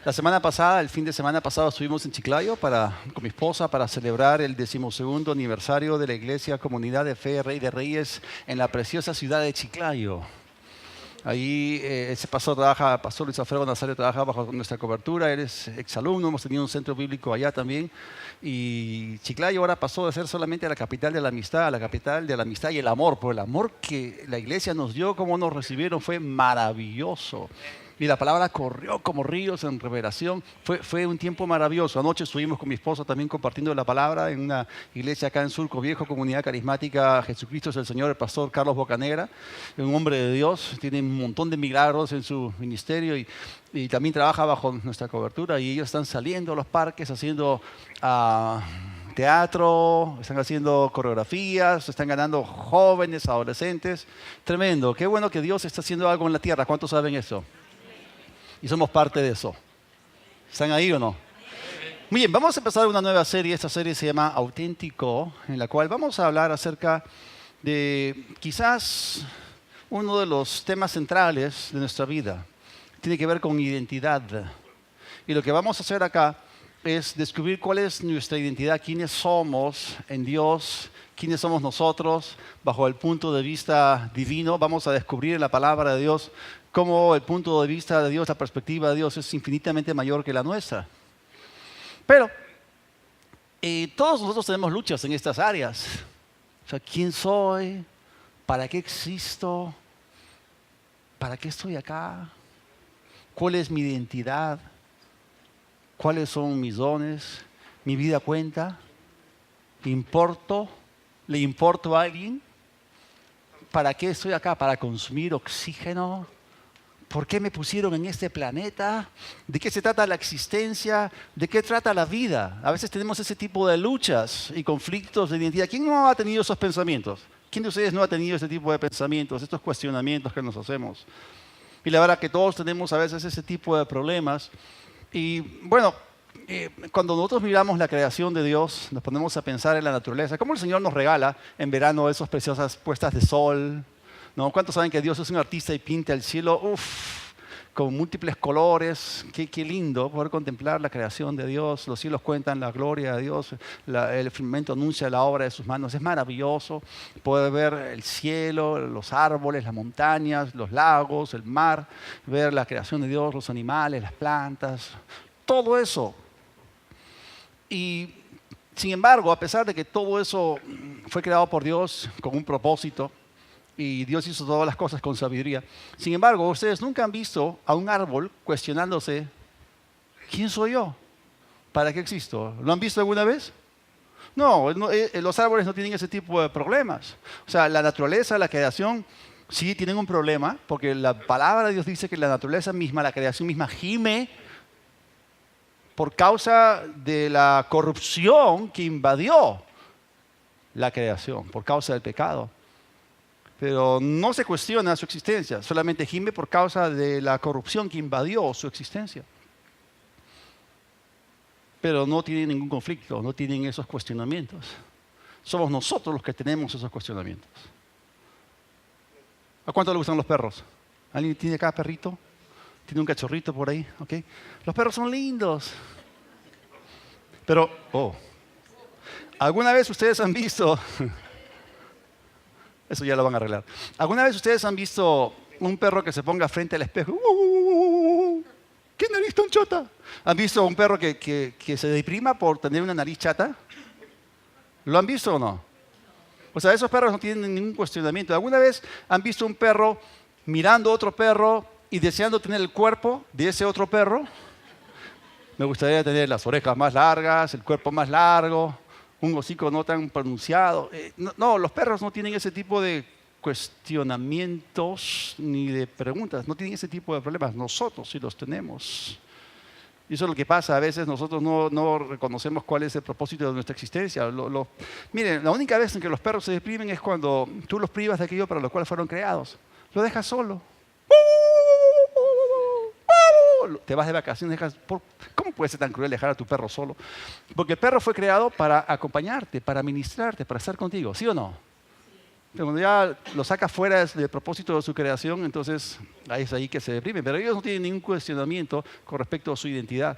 La semana pasada, el fin de semana pasado, estuvimos en Chiclayo con mi esposa para celebrar el 12º aniversario de la Iglesia Comunidad de Fe Rey de Reyes en la preciosa ciudad de Chiclayo. Ahí ese pastor Luis Alfredo Nazario trabaja bajo nuestra cobertura, él es exalumno, hemos tenido un centro bíblico allá también. Y Chiclayo ahora pasó de ser solamente la capital de la amistad, a la capital de la amistad y el amor. Por el amor que la iglesia nos dio, cómo nos recibieron, fue maravilloso. Y la palabra corrió como ríos en revelación. Fue un tiempo maravilloso. Anoche estuvimos con mi esposa también compartiendo la palabra en una iglesia acá en Surco Viejo, comunidad carismática Jesucristo es el Señor, el pastor Carlos Bocanegra, un hombre de Dios, tiene un montón de milagros en su ministerio y también trabaja bajo nuestra cobertura. Y ellos están saliendo a los parques haciendo teatro, están haciendo coreografías, están ganando jóvenes, adolescentes. Tremendo. Qué bueno que Dios está haciendo algo en la tierra. ¿Cuántos saben eso? Y somos parte de eso. ¿Están ahí o no? Muy bien, vamos a empezar una nueva serie. Esta serie se llama Auténtico, en la cual vamos a hablar acerca de quizás uno de los temas centrales de nuestra vida. Tiene que ver con identidad. Y lo que vamos a hacer acá es descubrir cuál es nuestra identidad, quiénes somos en Dios, quiénes somos nosotros bajo el punto de vista divino. Vamos a descubrir en la palabra de Dios cómo el punto de vista de Dios, la perspectiva de Dios es infinitamente mayor que la nuestra. Pero todos nosotros tenemos luchas en estas áreas. O sea, ¿quién soy? ¿Para qué existo? ¿Para qué estoy acá? ¿Cuál es mi identidad? ¿Cuáles son mis dones? ¿Mi vida cuenta? ¿Importo? ¿Le importo a alguien? ¿Para qué estoy acá? ¿Para consumir oxígeno? ¿Por qué me pusieron en este planeta? ¿De qué se trata la existencia? ¿De qué trata la vida? A veces tenemos ese tipo de luchas y conflictos de identidad. ¿Quién no ha tenido esos pensamientos? ¿Quién de ustedes no ha tenido ese tipo de pensamientos, estos cuestionamientos que nos hacemos? Y la verdad que todos tenemos a veces ese tipo de problemas. Y bueno, cuando nosotros miramos la creación de Dios, nos ponemos a pensar en la naturaleza, cómo el Señor nos regala en verano esas preciosas puestas de sol, ¿no? ¿Cuántos saben que Dios es un artista y pinta el cielo con múltiples colores? Qué lindo poder contemplar la creación de Dios. Los cielos cuentan la gloria de Dios, el firmamento anuncia la obra de sus manos. Es maravilloso poder ver el cielo, los árboles, las montañas, los lagos, el mar, ver la creación de Dios, los animales, las plantas, todo eso. Y sin embargo, a pesar de que todo eso fue creado por Dios con un propósito, y Dios hizo todas las cosas con sabiduría. Sin embargo, ustedes nunca han visto a un árbol cuestionándose, ¿quién soy yo? ¿Para qué existo? ¿Lo han visto alguna vez? No, los árboles no tienen ese tipo de problemas. O sea, la naturaleza, la creación, sí tienen un problema, porque la palabra de Dios dice que la naturaleza misma, la creación misma, gime por causa de la corrupción que invadió la creación, por causa del pecado. Pero no se cuestiona su existencia, solamente gime por causa de la corrupción que invadió su existencia. Pero no tienen ningún conflicto, no tienen esos cuestionamientos. Somos nosotros los que tenemos esos cuestionamientos. ¿A cuánto le gustan los perros? ¿Alguien tiene acá perrito? ¿Tiene un cachorrito por ahí? ¿Okay? Los perros son lindos. Pero, ¿alguna vez ustedes han visto... Eso ya lo van a arreglar. ¿Alguna vez ustedes han visto un perro que se ponga frente al espejo? ¿Qué nariz tan chata? ¿Han visto un perro que se deprima por tener una nariz chata? ¿Lo han visto o no? O sea, esos perros no tienen ningún cuestionamiento. ¿Alguna vez han visto un perro mirando a otro perro y deseando tener el cuerpo de ese otro perro? Me gustaría tener las orejas más largas, el cuerpo más largo, un hocico no tan pronunciado. No, los perros no tienen ese tipo de cuestionamientos ni de preguntas, no tienen ese tipo de problemas. Nosotros sí los tenemos. Y eso es lo que pasa, a veces nosotros no reconocemos cuál es el propósito de nuestra existencia. Miren, la única vez en que los perros se deprimen es cuando tú los privas de aquello para lo cual fueron creados. Lo dejas solo. Te vas de vacaciones, ¿cómo puede ser tan cruel dejar a tu perro solo? Porque el perro fue creado para acompañarte, para ministrarte, para estar contigo, ¿sí o no? Pero cuando ya lo saca fuera del propósito de su creación, entonces ahí es ahí que se deprime. Pero ellos no tienen ningún cuestionamiento con respecto a su identidad.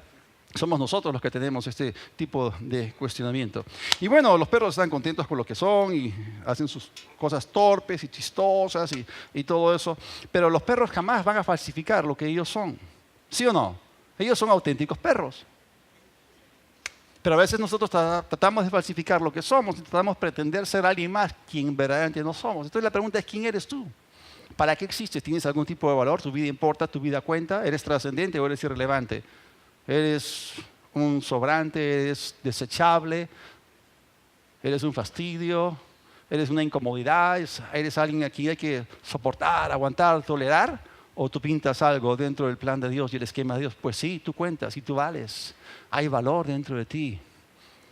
Somos nosotros los que tenemos este tipo de cuestionamiento. Y bueno, los perros están contentos con lo que son y hacen sus cosas torpes y chistosas y todo eso. Pero los perros jamás van a falsificar lo que ellos son. ¿Sí o no? Ellos son auténticos perros. Pero a veces nosotros tratamos de falsificar lo que somos, tratamos de pretender ser alguien más quien verdaderamente no somos. Entonces la pregunta es, ¿quién eres tú? ¿Para qué existes? ¿Tienes algún tipo de valor? ¿Tu vida importa? ¿Tu vida cuenta? ¿Eres trascendente o eres irrelevante? ¿Eres un sobrante? ¿Eres desechable? ¿Eres un fastidio? ¿Eres una incomodidad? ¿Eres alguien a quien hay que soportar, aguantar, tolerar? ¿O tú pintas algo dentro del plan de Dios y el esquema de Dios? Pues sí, tú cuentas y tú vales. Hay valor dentro de ti.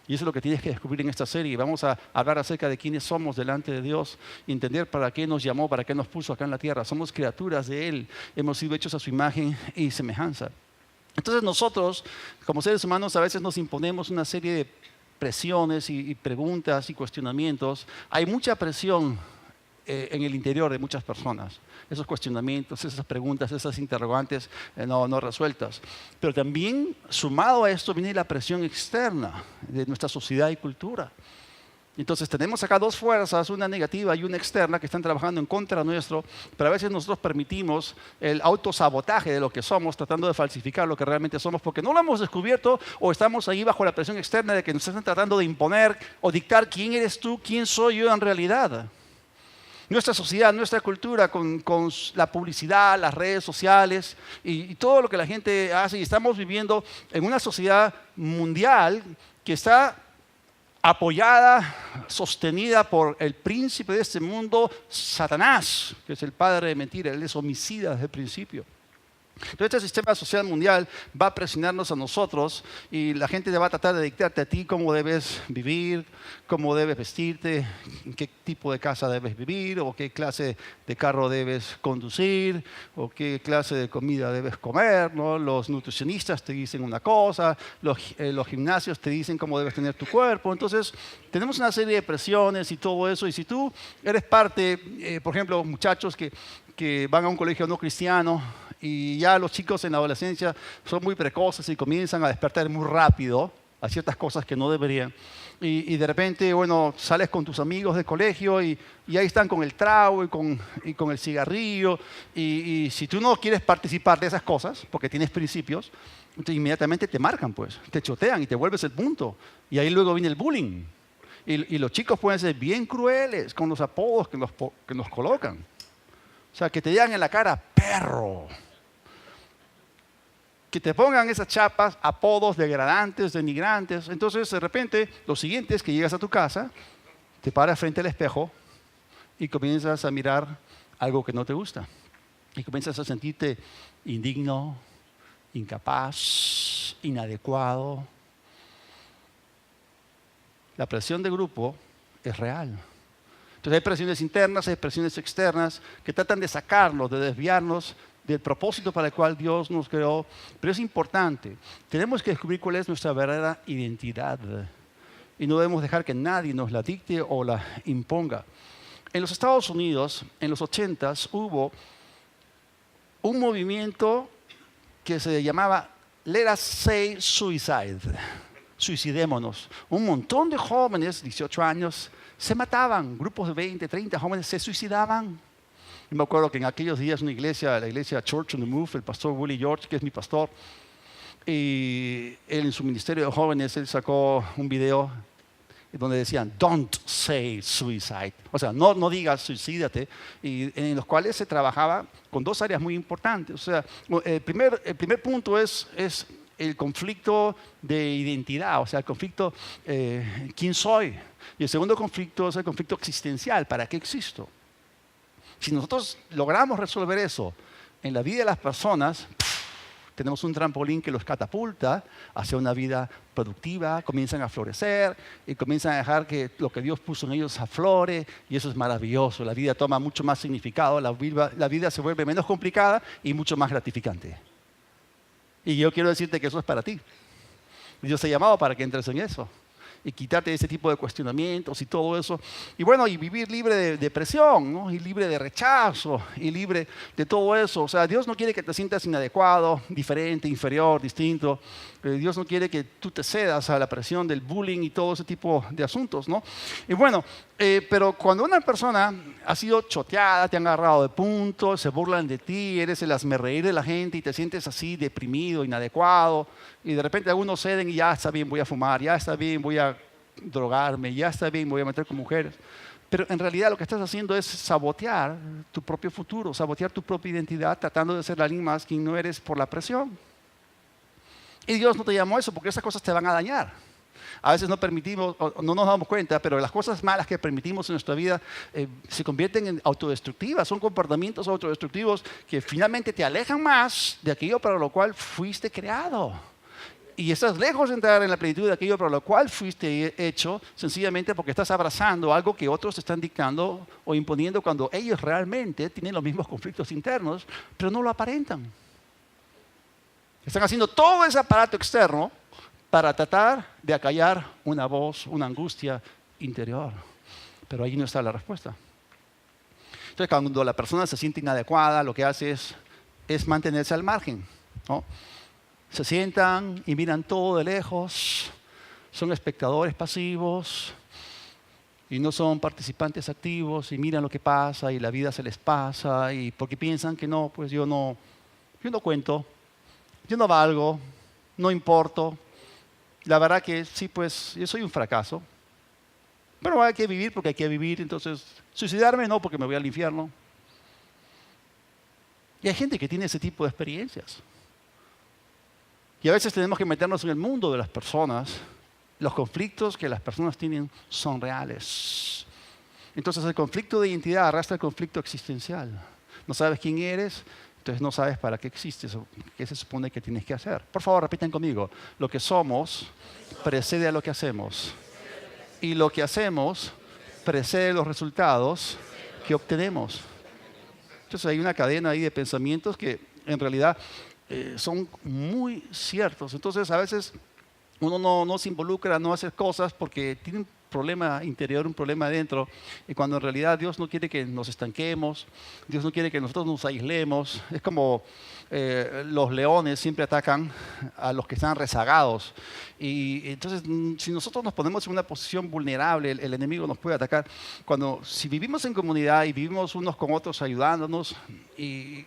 Y eso es lo que tienes que descubrir en esta serie. Vamos a hablar acerca de quiénes somos delante de Dios, entender para qué nos llamó, para qué nos puso acá en la tierra. Somos criaturas de Él, hemos sido hechos a su imagen y semejanza. Entonces nosotros, como seres humanos, a veces nos imponemos una serie de presiones y preguntas y cuestionamientos. Hay mucha presión en el interior de muchas personas. Esos cuestionamientos, esas preguntas, esas interrogantes no resueltas. Pero también, sumado a esto, viene la presión externa de nuestra sociedad y cultura. Entonces tenemos acá dos fuerzas, una negativa y una externa, que están trabajando en contra nuestro, pero a veces nosotros permitimos el autosabotaje de lo que somos, tratando de falsificar lo que realmente somos, porque no lo hemos descubierto o estamos ahí bajo la presión externa de que nos están tratando de imponer o dictar quién eres tú, quién soy yo en realidad. Nuestra sociedad, nuestra cultura, con la publicidad, las redes sociales y todo lo que la gente hace, y estamos viviendo en una sociedad mundial que está apoyada, sostenida por el príncipe de este mundo, Satanás, que es el padre de mentira. Él es homicida desde el principio. Entonces este sistema social mundial va a presionarnos a nosotros y la gente va a tratar de dictarte a ti cómo debes vivir, cómo debes vestirte, en qué tipo de casa debes vivir, o qué clase de carro debes conducir, o qué clase de comida debes comer, ¿no? Los nutricionistas te dicen una cosa, los gimnasios te dicen cómo debes tener tu cuerpo. Entonces tenemos una serie de presiones y todo eso, y si tú eres parte, por ejemplo, muchachos que van a un colegio no cristiano, y ya los chicos en la adolescencia son muy precoces y comienzan a despertar muy rápido a ciertas cosas que no deberían. Y de repente, bueno, sales con tus amigos de colegio y ahí están con el trago y con el cigarrillo. Y si tú no quieres participar de esas cosas, porque tienes principios, entonces inmediatamente te marcan, pues, te chotean y te vuelves el punto. Y ahí luego viene el bullying. Y los chicos pueden ser bien crueles con los apodos que nos colocan. O sea, que te digan en la cara, perro. Que te pongan esas chapas, apodos degradantes, denigrantes. Entonces, de repente, lo siguiente es que llegas a tu casa, te paras frente al espejo y comienzas a mirar algo que no te gusta. Y comienzas a sentirte indigno, incapaz, inadecuado. La presión de grupo es real. Entonces hay presiones internas, hay presiones externas que tratan de sacarnos, de desviarnos del propósito para el cual Dios nos creó. Pero es importante, tenemos que descubrir cuál es nuestra verdadera identidad y no debemos dejar que nadie nos la dicte o la imponga. En los Estados Unidos, en los 80s, hubo un movimiento que se llamaba Let Us Say Suicide, suicidémonos. Un montón de jóvenes, 18 años, se mataban, grupos de 20, 30 jóvenes se suicidaban. Yo me acuerdo que en aquellos días la iglesia Church on the Move, el pastor Willie George, que es mi pastor, y él en su ministerio de jóvenes, él sacó un video donde decían, don't say suicide. O sea, no digas suicídate, y en los cuales se trabajaba con dos áreas muy importantes. O sea, el primer punto es el conflicto de identidad, o sea, el conflicto, ¿quién soy? Y el segundo conflicto es el conflicto existencial, ¿para qué existo? Si nosotros logramos resolver eso en la vida de las personas, tenemos un trampolín que los catapulta hacia una vida productiva, comienzan a florecer y comienzan a dejar que lo que Dios puso en ellos aflore, y eso es maravilloso. La vida toma mucho más significado, la vida se vuelve menos complicada y mucho más gratificante. Y yo quiero decirte que eso es para ti. Dios te ha llamado para que entres en eso. y quitarte ese tipo de cuestionamientos y todo eso. Y bueno, y vivir libre de depresión, ¿no? Y libre de rechazo, y libre de todo eso. O sea, Dios no quiere que te sientas inadecuado, diferente, inferior, distinto. Dios no quiere que tú te cedas a la presión del bullying y todo ese tipo de asuntos, ¿no? Y bueno, pero cuando una persona ha sido choteada, te han agarrado de punto, se burlan de ti, eres el hazmerreír de la gente y te sientes así deprimido, inadecuado, y de repente algunos ceden y ya está bien, voy a fumar, ya está bien, voy a drogarme, ya está bien, voy a meter con mujeres. Pero en realidad lo que estás haciendo es sabotear tu propio futuro, sabotear tu propia identidad, tratando de ser alguien más quien no eres por la presión. Y Dios no te llamó a eso porque esas cosas te van a dañar. A veces no permitimos, no nos damos cuenta, pero las cosas malas que permitimos en nuestra vida se convierten en autodestructivas. Son comportamientos autodestructivos que finalmente te alejan más de aquello para lo cual fuiste creado. Y estás lejos de entrar en la plenitud de aquello para lo cual fuiste hecho, sencillamente porque estás abrazando algo que otros te están dictando o imponiendo cuando ellos realmente tienen los mismos conflictos internos, pero no lo aparentan. Están haciendo todo ese aparato externo para tratar de acallar una voz, una angustia interior. Pero ahí no está la respuesta. Entonces, cuando la persona se siente inadecuada, lo que hace es mantenerse al margen, ¿no? Se sientan y miran todo de lejos, son espectadores pasivos y no son participantes activos y miran lo que pasa y la vida se les pasa y porque piensan que no, pues yo no cuento. Yo no valgo, no importo. La verdad que sí, pues yo soy un fracaso. Pero hay que vivir porque hay que vivir. Entonces, suicidarme no porque me voy al infierno. Y hay gente que tiene ese tipo de experiencias. Y a veces tenemos que meternos en el mundo de las personas. Los conflictos que las personas tienen son reales. Entonces el conflicto de identidad arrastra el conflicto existencial. No sabes quién eres. Entonces no sabes para qué existes o qué se supone que tienes que hacer. Por favor, repiten conmigo. Lo que somos precede a lo que hacemos. Y lo que hacemos precede los resultados que obtenemos. Entonces hay una cadena ahí de pensamientos que en realidad son muy ciertos. Entonces a veces uno no se involucra, no hace cosas porque tiene un problema interior, un problema adentro, y cuando en realidad Dios no quiere que nos estanquemos, Dios no quiere que nosotros nos aislemos. Es como los leones siempre atacan a los que están rezagados, y entonces si nosotros nos ponemos en una posición vulnerable, el enemigo nos puede atacar. Si vivimos en comunidad y vivimos unos con otros ayudándonos y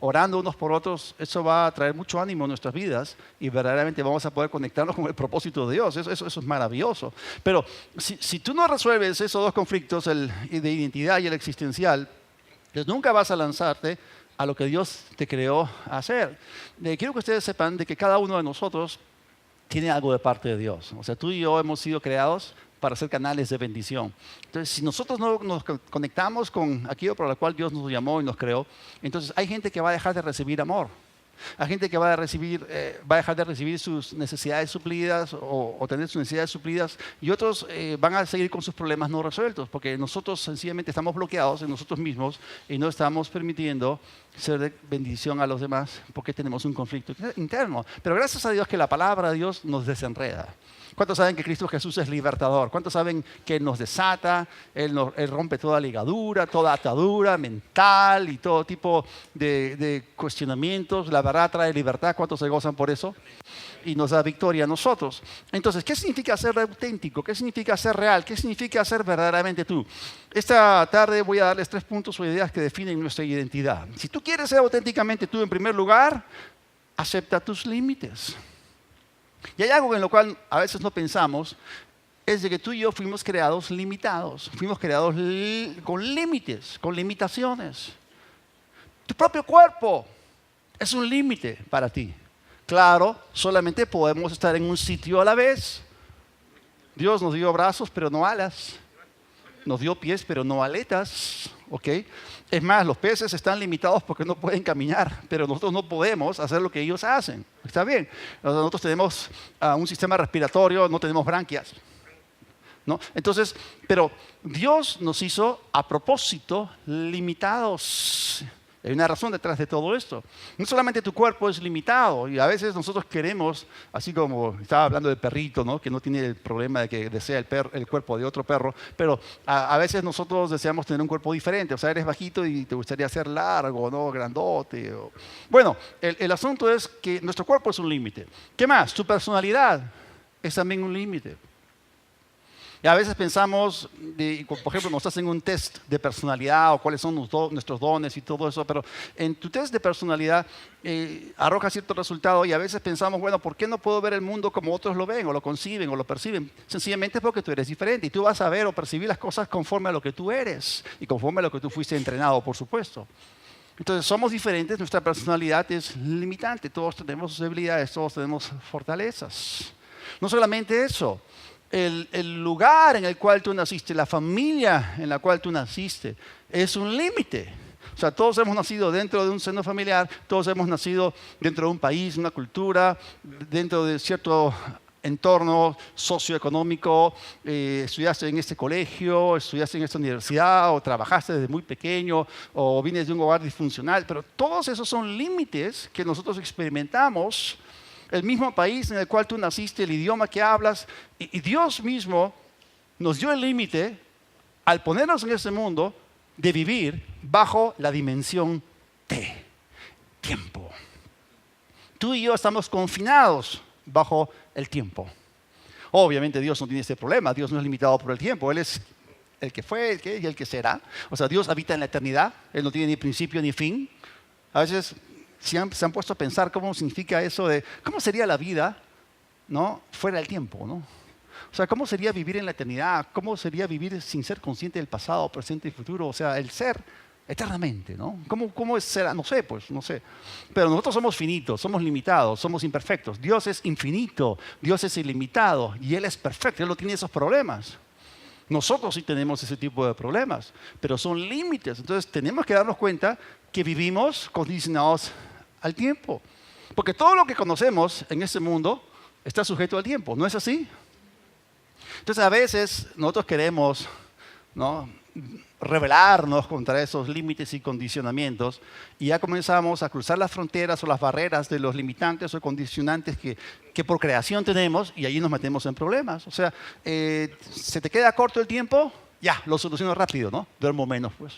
orando unos por otros, eso va a traer mucho ánimo a nuestras vidas y verdaderamente vamos a poder conectarnos con el propósito de Dios. Eso es maravilloso. Pero si tú no resuelves esos dos conflictos, el de identidad y el existencial, pues nunca vas a lanzarte a lo que Dios te creó a hacer. Quiero que ustedes sepan de que cada uno de nosotros tiene algo de parte de Dios. O sea, tú y yo hemos sido creados para ser canales de bendición. Entonces, si nosotros no nos conectamos con aquello por lo cual Dios nos llamó y nos creó, entonces hay gente que va a dejar de recibir amor. Hay gente que va a dejar de recibir sus necesidades suplidas o tener sus necesidades suplidas, y otros van a seguir con sus problemas no resueltos, porque nosotros sencillamente estamos bloqueados en nosotros mismos y no estamos permitiendo ser de bendición a los demás porque tenemos un conflicto interno. Pero gracias a Dios que la palabra de Dios nos desenreda. ¿Cuántos saben que Cristo Jesús es libertador? ¿Cuántos saben que Él nos desata? Él rompe toda ligadura, toda atadura mental y todo tipo de cuestionamientos. La verdad trae libertad. ¿Cuántos se gozan por eso? Y nos da victoria a nosotros. Entonces, ¿qué significa ser auténtico? ¿Qué significa ser real? ¿Qué significa ser verdaderamente tú? Esta tarde voy a darles 3 puntos o ideas que definen nuestra identidad. Si tú quieres ser auténticamente tú, en primer lugar, acepta tus límites. Y hay algo en lo cual a veces no pensamos, es de que tú y yo fuimos creados limitados, fuimos creados con límites, con limitaciones. Tu propio cuerpo es un límite para ti. Claro, solamente podemos estar en un sitio a la vez. Dios nos dio brazos, pero no alas. Nos dio pies, pero no aletas. ¿Ok? Es más, los peces están limitados porque no pueden caminar, pero nosotros no podemos hacer lo que ellos hacen. ¿Está bien? Nosotros tenemos un sistema respiratorio, no tenemos branquias, ¿no? Entonces, pero Dios nos hizo a propósito limitados. Hay una razón detrás de todo esto. No solamente tu cuerpo es limitado, y a veces nosotros queremos, así como estaba hablando del perrito, ¿no? Que no tiene el problema de que desea el cuerpo de otro perro, pero a veces nosotros deseamos tener un cuerpo diferente. O sea, eres bajito y te gustaría ser largo, ¿no? Grandote. Bueno, el asunto es que nuestro cuerpo es un límite. ¿Qué más? Tu personalidad es también un límite. Y a veces pensamos, por ejemplo, nos hacen un test de personalidad o cuáles son nuestros dones y todo eso, pero en tu test de personalidad arroja cierto resultado y a veces pensamos, bueno, ¿por qué no puedo ver el mundo como otros lo ven o lo conciben o lo perciben? Sencillamente es porque tú eres diferente y tú vas a ver o percibir las cosas conforme a lo que tú eres y conforme a lo que tú fuiste entrenado, por supuesto. Entonces somos diferentes, nuestra personalidad es limitante, todos tenemos debilidades, todos tenemos fortalezas. No solamente eso. El lugar en el cual tú naciste, la familia en la cual tú naciste, es un límite. O sea, todos hemos nacido dentro de un seno familiar, todos hemos nacido dentro de un país, una cultura, dentro de cierto entorno socioeconómico, estudiaste en este colegio, estudiaste en esta universidad, o trabajaste desde muy pequeño, o vienes de un hogar disfuncional, pero todos esos son límites que nosotros experimentamos. El mismo país en el cual tú naciste, el idioma que hablas, y Dios mismo nos dio el límite al ponernos en este mundo de vivir bajo la dimensión de tiempo. Tú y yo estamos confinados bajo el tiempo. Obviamente Dios no tiene este problema, Dios no es limitado por el tiempo, Él es el que fue, el que es y el que será. O sea, Dios habita en la eternidad, Él no tiene ni principio ni fin. A veces se han puesto a pensar cómo significa eso de cómo sería la vida, ¿no? Fuera del tiempo, ¿no? O sea, ¿cómo sería vivir en la eternidad? ¿Cómo sería vivir sin ser consciente del pasado, presente y futuro? O sea, el ser eternamente, ¿no? ¿Cómo será? No sé, pues, no sé. Pero nosotros somos finitos, somos limitados, somos imperfectos. Dios es infinito, Dios es ilimitado y Él es perfecto, Él no tiene esos problemas. Nosotros sí tenemos ese tipo de problemas, pero son límites. Entonces tenemos que darnos cuenta que vivimos condicionados al tiempo. Porque todo lo que conocemos en este mundo está sujeto al tiempo, ¿no es así? Entonces a veces nosotros queremos, ¿no?, rebelarnos contra esos límites y condicionamientos y ya comenzamos a cruzar las fronteras o las barreras de los limitantes o condicionantes que por creación tenemos y allí nos metemos en problemas. O sea, ¿se te queda corto el tiempo? Ya, lo soluciono rápido, ¿no? Duermo menos, pues.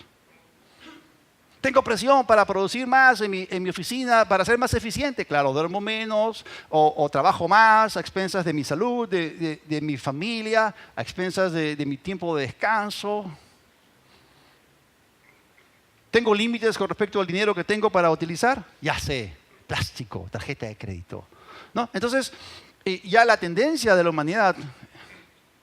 Tengo presión para producir más en mi oficina, para ser más eficiente. Claro, duermo menos o trabajo más a expensas de mi salud, de mi familia, a expensas de mi tiempo de descanso. ¿Tengo límites con respecto al dinero que tengo para utilizar? Ya sé, plástico, tarjeta de crédito, ¿no? Entonces, ya la tendencia de la humanidad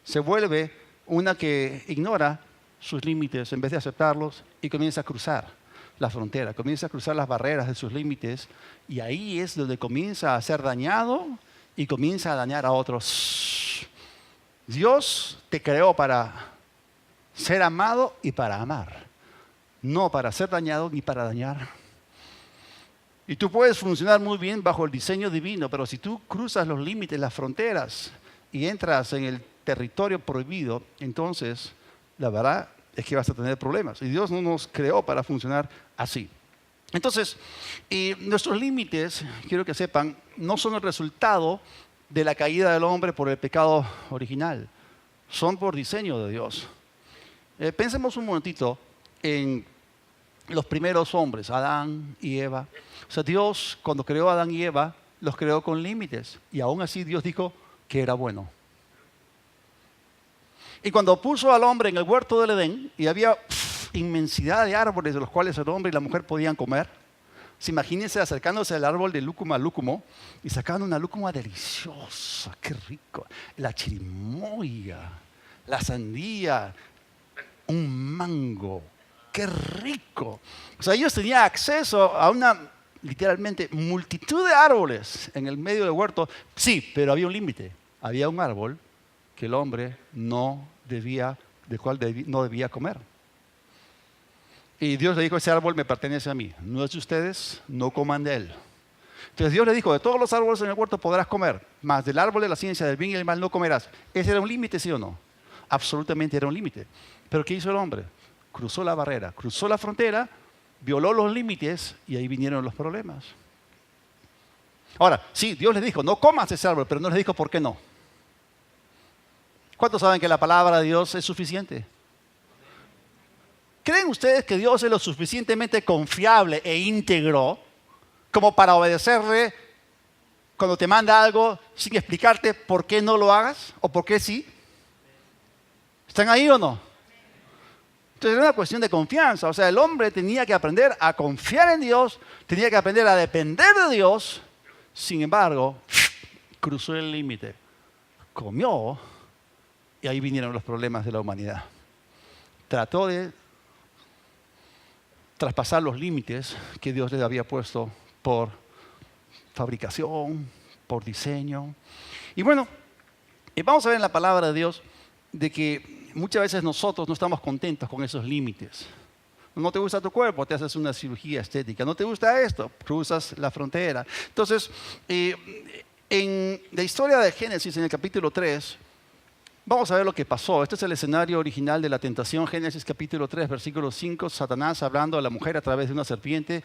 se vuelve una que ignora sus límites en vez de aceptarlos y comienza a cruzar la frontera, comienza a cruzar las barreras de sus límites y ahí es donde comienza a ser dañado y comienza a dañar a otros. Dios te creó para ser amado y para amar, no para ser dañado ni para dañar. Y tú puedes funcionar muy bien bajo el diseño divino, pero si tú cruzas los límites, las fronteras y entras en el territorio prohibido, entonces la verdad es que vas a tener problemas. Y Dios no nos creó para funcionar así. Entonces, nuestros límites, quiero que sepan, no son el resultado de la caída del hombre por el pecado original. Son por diseño de Dios. Pensemos un momentito en los primeros hombres, Adán y Eva. O sea, Dios, cuando creó a Adán y Eva, los creó con límites. Y aún así Dios dijo que era bueno. Y cuando puso al hombre en el huerto del Edén, y había inmensidad de árboles de los cuales el hombre y la mujer podían comer, imagínense acercándose al árbol de lúcuma lúcumo y sacaban una lúcuma deliciosa, qué rico, la chirimoya, la sandía, un mango, qué rico. O sea, ellos tenían acceso a una, literalmente, multitud de árboles en el medio del huerto. Sí, pero había un límite. Había un árbol que el hombre no debía comer. Y Dios le dijo, ese árbol me pertenece a mí, no es de ustedes, no coman de él. Entonces Dios le dijo, de todos los árboles en el huerto podrás comer, mas del árbol de la ciencia del bien y del mal no comerás. ¿Ese era un límite, sí o no? Absolutamente era un límite. Pero ¿qué hizo el hombre? Cruzó la barrera, cruzó la frontera violó los límites y ahí vinieron los problemas. Ahora, sí, Dios les dijo, no comas ese árbol, pero no les dijo por qué no. ¿Cuántos saben que la palabra de Dios es suficiente? ¿Creen ustedes que Dios es lo suficientemente confiable e íntegro como para obedecerle cuando te manda algo sin explicarte por qué no lo hagas o por qué sí? ¿Están ahí o no? Entonces era una cuestión de confianza. O sea, el hombre tenía que aprender a confiar en Dios, tenía que aprender a depender de Dios. Sin embargo, cruzó el límite, comió y ahí vinieron los problemas de la humanidad. Trató de traspasar los límites que Dios les había puesto por fabricación, por diseño. Y bueno, vamos a ver en la palabra de Dios de que muchas veces nosotros no estamos contentos con esos límites. No te gusta tu cuerpo, te haces una cirugía estética. No te gusta esto, cruzas la frontera. Entonces, en la historia de Génesis, en el capítulo 3, vamos a ver lo que pasó. Este es el escenario original de la tentación. Génesis capítulo 3, versículo 5, Satanás hablando a la mujer a través de una serpiente.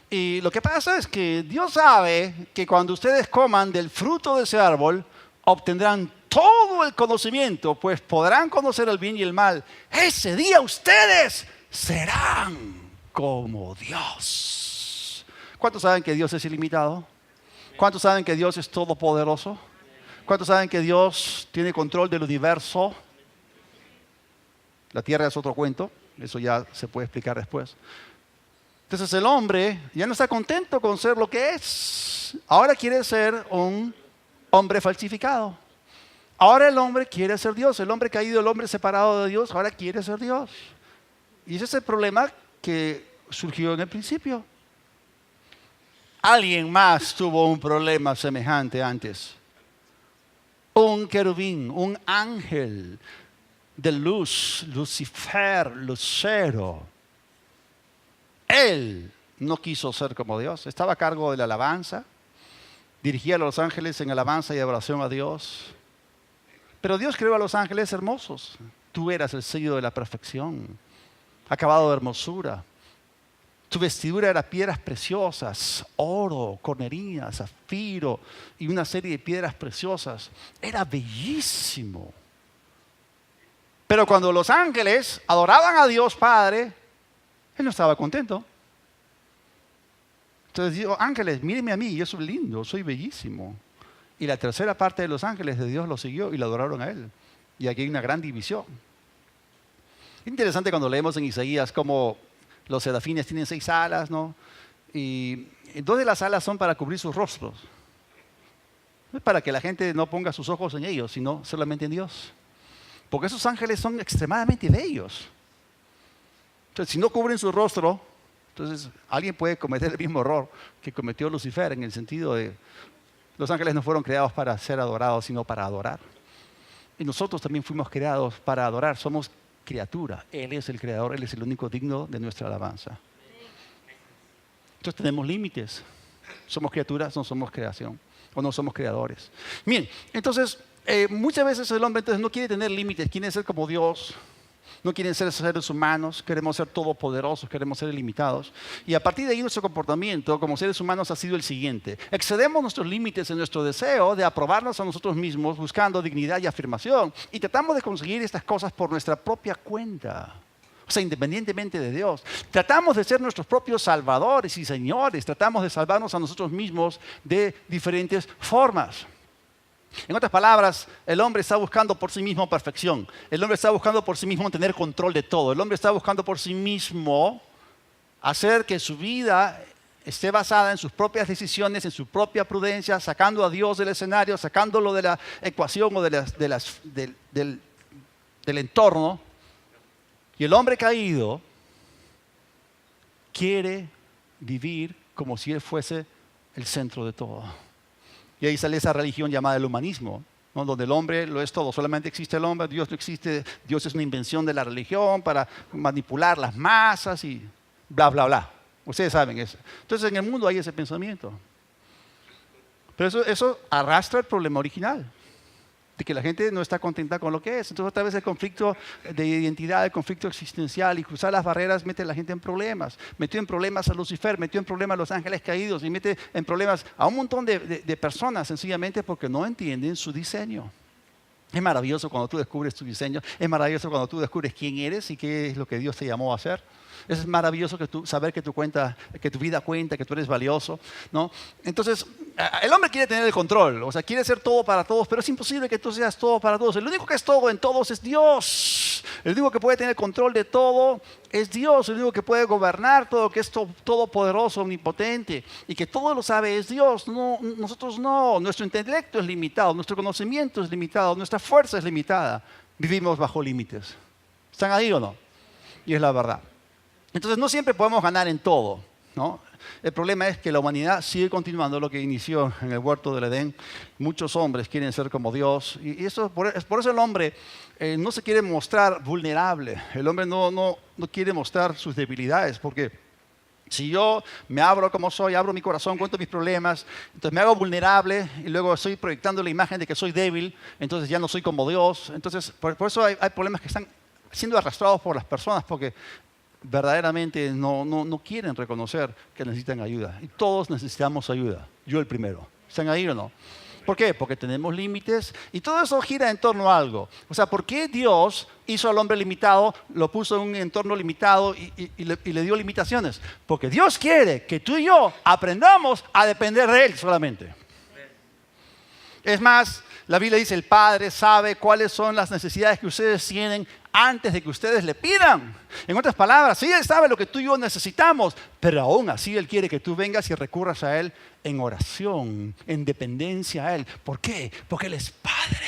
Y lo que pasa es que Dios sabe que cuando ustedes coman del fruto de ese árbol, obtendrán todo el conocimiento, pues podrán conocer el bien y el mal. Ese día ustedes serán como Dios. ¿Cuántos saben que Dios es ilimitado? ¿Cuántos saben que Dios es todopoderoso? ¿Cuántos saben que Dios tiene control del universo? La tierra es otro cuento, eso ya se puede explicar después. Entonces el hombre ya no está contento con ser lo que es. Ahora quiere ser un hombre falsificado. Ahora el hombre quiere ser Dios. El hombre caído, el hombre separado de Dios, ahora quiere ser Dios. Y ese es el problema que surgió en el principio. Alguien más tuvo un problema semejante antes. Un querubín, un ángel de luz, Lucifer, lucero. Él no quiso ser como Dios. Estaba a cargo de la alabanza. Dirigía a los ángeles en alabanza y adoración a Dios. Pero Dios creó a los ángeles hermosos. Tú eras el sello de la perfección, acabado de hermosura. Tu vestidura era piedras preciosas, oro, cornería, zafiro y una serie de piedras preciosas. Era bellísimo. Pero cuando los ángeles adoraban a Dios Padre, Él no estaba contento. Entonces dijo, ángeles, mírenme a mí, yo soy lindo, soy bellísimo. Y la tercera parte de los ángeles de Dios lo siguió y lo adoraron a Él. Y aquí hay una gran división. Interesante cuando leemos en Isaías cómo los serafines tienen 6 alas, ¿no? Y 2 de las alas son para cubrir sus rostros. No es para que la gente no ponga sus ojos en ellos, sino solamente en Dios. Porque esos ángeles son extremadamente bellos. Entonces, si no cubren su rostro, entonces alguien puede cometer el mismo error que cometió Lucifer, en el sentido de los ángeles no fueron creados para ser adorados, sino para adorar. Y nosotros también fuimos creados para adorar. Somos criatura. Él es el creador, Él es el único digno de nuestra alabanza. Entonces tenemos límites. Somos criaturas, no somos creación. O no somos creadores. Bien, entonces muchas veces el hombre entonces no quiere tener límites, quiere ser como Dios. No quieren ser seres humanos, queremos ser todopoderosos, queremos ser ilimitados. Y a partir de ahí nuestro comportamiento como seres humanos ha sido el siguiente. Excedemos nuestros límites en nuestro deseo de aprobarnos a nosotros mismos buscando dignidad y afirmación. Y tratamos de conseguir estas cosas por nuestra propia cuenta. O sea, independientemente de Dios. Tratamos de ser nuestros propios salvadores y señores. Tratamos de salvarnos a nosotros mismos de diferentes formas. En otras palabras, el hombre está buscando por sí mismo perfección. El hombre está buscando por sí mismo tener control de todo. El hombre está buscando por sí mismo hacer que su vida esté basada en sus propias decisiones, en su propia prudencia, sacando a Dios del escenario, sacándolo de la ecuación o del entorno. Y el hombre caído quiere vivir como si él fuese el centro de todo. Y ahí sale esa religión llamada el humanismo, ¿no? Donde el hombre lo es todo, solamente existe el hombre, Dios no existe, Dios es una invención de la religión para manipular las masas y bla, bla, bla. Ustedes saben eso. Entonces en el mundo hay ese pensamiento. Pero eso arrastra el problema original. de que la gente no está contenta con lo que es. Entonces otra vez el conflicto de identidad, el conflicto existencial y cruzar las barreras mete a la gente en problemas. Metió en problemas a Lucifer, metió en problemas a los ángeles caídos y mete en problemas a un montón de personas sencillamente porque no entienden su diseño. Es maravilloso cuando tú descubres tu diseño, es maravilloso cuando tú descubres quién eres y qué es lo que Dios te llamó a hacer. Es maravilloso saber que tu vida cuenta, que tú eres valioso, ¿no? Entonces, el hombre quiere tener el control, o sea, quiere ser todo para todos, pero es imposible que tú seas todo para todos. El único que es todo en todos es Dios. El único que puede tener control de todo es Dios. El único que puede gobernar todo, que es todopoderoso, omnipotente y que todo lo sabe es Dios. No, nosotros no. Nuestro intelecto es limitado, nuestro conocimiento es limitado, nuestra fuerza es limitada. Vivimos bajo límites. ¿Están ahí o no? Y es la verdad. Entonces no siempre podemos ganar en todo, ¿no? El problema es que la humanidad sigue continuando lo que inició en el huerto del Edén. Muchos hombres quieren ser como Dios y por eso el hombre no se quiere mostrar vulnerable. El hombre no quiere mostrar sus debilidades porque si yo me abro como soy, abro mi corazón, cuento mis problemas, entonces me hago vulnerable y luego estoy proyectando la imagen de que soy débil, entonces ya no soy como Dios. Entonces por eso hay problemas que están siendo arrastrados por las personas porque verdaderamente no quieren reconocer que necesitan ayuda. Y todos necesitamos ayuda. Yo el primero. ¿Están ahí o no? ¿Por qué? Porque tenemos límites y todo eso gira en torno a algo. O sea, ¿por qué Dios hizo al hombre limitado, lo puso en un entorno limitado y le dio limitaciones? Porque Dios quiere que tú y yo aprendamos a depender de Él solamente. Es más, la Biblia dice, el Padre sabe cuáles son las necesidades que ustedes tienen antes de que ustedes le pidan. En otras palabras, sí, Él sabe lo que tú y yo necesitamos, pero aún así Él quiere que tú vengas y recurras a Él en oración, en dependencia a Él. ¿Por qué? Porque Él es Padre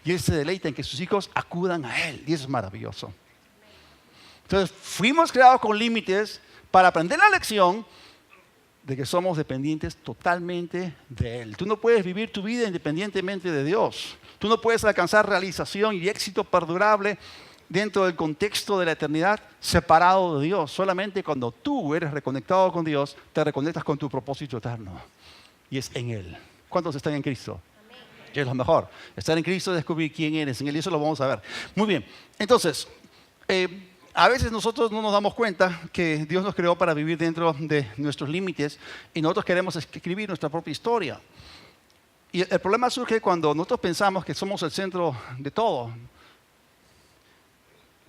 y Él se deleita en que sus hijos acudan a Él y eso es maravilloso. Entonces, fuimos creados con límites para aprender la lección de que somos dependientes totalmente de Él. Tú no puedes vivir tu vida independientemente de Dios. Tú no puedes alcanzar realización y éxito perdurable dentro del contexto de la eternidad separado de Dios. Solamente cuando tú eres reconectado con Dios, te reconectas con tu propósito eterno. Y es en Él. ¿Cuántos están en Cristo? Que es lo mejor. Estar en Cristo es descubrir quién eres en Él. Y eso lo vamos a ver. Muy bien. Entonces, a veces nosotros no nos damos cuenta que Dios nos creó para vivir dentro de nuestros límites y nosotros queremos escribir nuestra propia historia. Y el problema surge cuando nosotros pensamos que somos el centro de todo.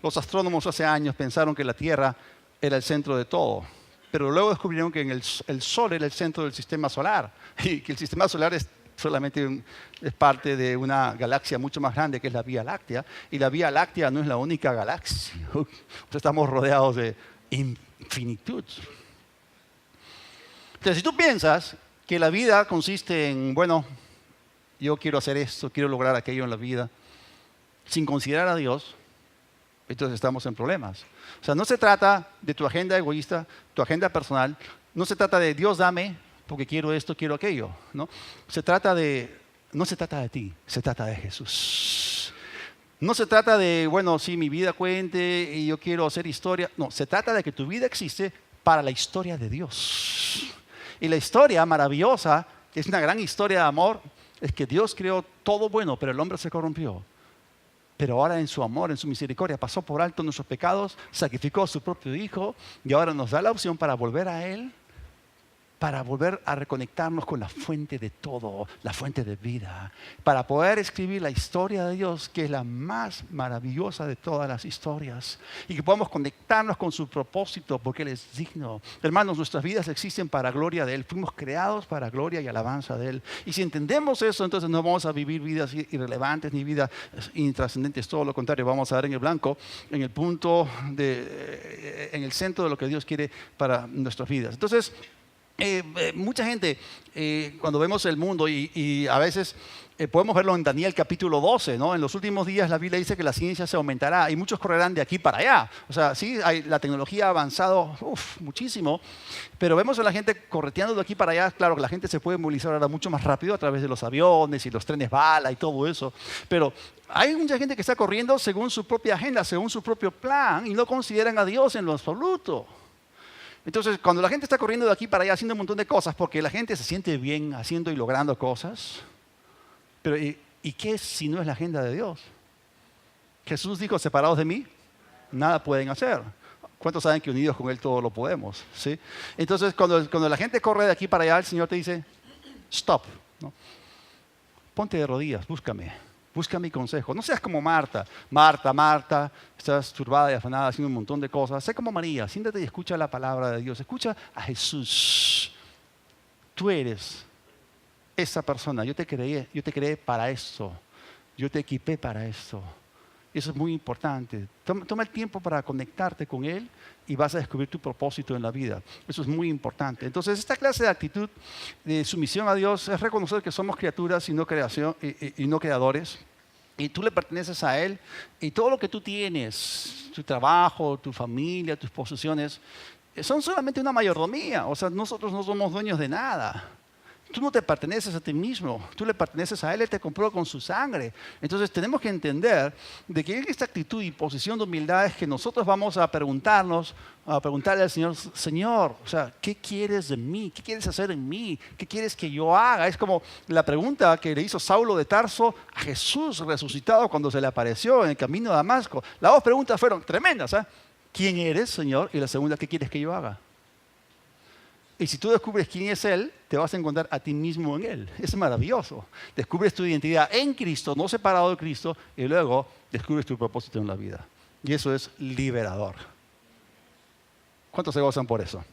Los astrónomos hace años pensaron que la Tierra era el centro de todo, pero luego descubrieron que el Sol era el centro del sistema solar y que el sistema solar es parte de una galaxia mucho más grande que es la Vía Láctea, y la Vía Láctea no es la única galaxia. Estamos rodeados de infinitud. Entonces, si tú piensas que la vida consiste en, bueno, yo quiero hacer esto, quiero lograr aquello en la vida, sin considerar a Dios, entonces estamos en problemas. O sea, no se trata de tu agenda egoísta, tu agenda personal, no se trata de Dios dame, porque quiero esto, quiero aquello, ¿no? No se trata de ti, se trata de Jesús. No se trata de, bueno, sí, mi vida cuente y yo quiero hacer historia. No, se trata de que tu vida existe para la historia de Dios. Y la historia maravillosa, que es una gran historia de amor, es que Dios creó todo bueno, pero el hombre se corrompió. Pero ahora en su amor, en su misericordia, pasó por alto nuestros pecados, sacrificó a su propio Hijo y ahora nos da la opción para volver a Él, para volver a reconectarnos con la fuente de todo, la fuente de vida, para poder escribir la historia de Dios, que es la más maravillosa de todas las historias, y que podamos conectarnos con su propósito, porque Él es digno. Hermanos, nuestras vidas existen para gloria de Él, fuimos creados para gloria y alabanza de Él, y si entendemos eso, entonces no vamos a vivir vidas irrelevantes ni vidas intrascendentes, todo lo contrario, vamos a dar en el blanco, en el punto, en el centro de lo que Dios quiere para nuestras vidas. Entonces, mucha gente, cuando vemos el mundo y a veces podemos verlo en Daniel capítulo 12, ¿no? En los últimos días la Biblia dice que la ciencia se aumentará y muchos correrán de aquí para allá. O sea, sí, la tecnología ha avanzado muchísimo, pero vemos a la gente correteando de aquí para allá. Claro que la gente se puede movilizar ahora mucho más rápido a través de los aviones y los trenes bala y todo eso, pero hay mucha gente que está corriendo según su propia agenda, según su propio plan y no consideran a Dios en lo absoluto. Entonces, cuando la gente está corriendo de aquí para allá haciendo un montón de cosas, porque la gente se siente bien haciendo y logrando cosas, pero ¿Y qué si no es la agenda de Dios? Jesús dijo, separados de mí, nada pueden hacer. ¿Cuántos saben que unidos con Él todo lo podemos? ¿Sí? Entonces, cuando la gente corre de aquí para allá, el Señor te dice, stop, ¿no? Ponte de rodillas, búscame. Busca mi consejo. No seas como Marta. Marta, estás turbada y afanada haciendo un montón de cosas. Sé como María, siéntate y escucha la palabra de Dios. Escucha a Jesús. Tú eres esa persona. Yo te creé para eso. Yo te equipé para eso. Eso es muy importante. Toma el tiempo para conectarte con Él y vas a descubrir tu propósito en la vida. Eso es muy importante. Entonces, esta clase de actitud de sumisión a Dios es reconocer que somos criaturas y no creadores. Y tú le perteneces a Él. Y todo lo que tú tienes, tu trabajo, tu familia, tus posesiones, son solamente una mayordomía. O sea, nosotros no somos dueños de nada. Tú no te perteneces a ti mismo, tú le perteneces a Él, Él te compró con su sangre. Entonces tenemos que entender de que en esta actitud y posición de humildad es que nosotros vamos a preguntarle al Señor, Señor, o sea, ¿qué quieres de mí? ¿Qué quieres hacer en mí? ¿Qué quieres que yo haga? Es como la pregunta que le hizo Saulo de Tarso a Jesús resucitado cuando se le apareció en el camino de Damasco. Las dos preguntas fueron tremendas, ¿eh? ¿Quién eres, Señor? Y la segunda, ¿qué quieres que yo haga? Y si tú descubres quién es Él, te vas a encontrar a ti mismo en Él. Es maravilloso. Descubres tu identidad en Cristo, no separado de Cristo, y luego descubres tu propósito en la vida. Y eso es liberador. ¿Cuántos se gozan por eso?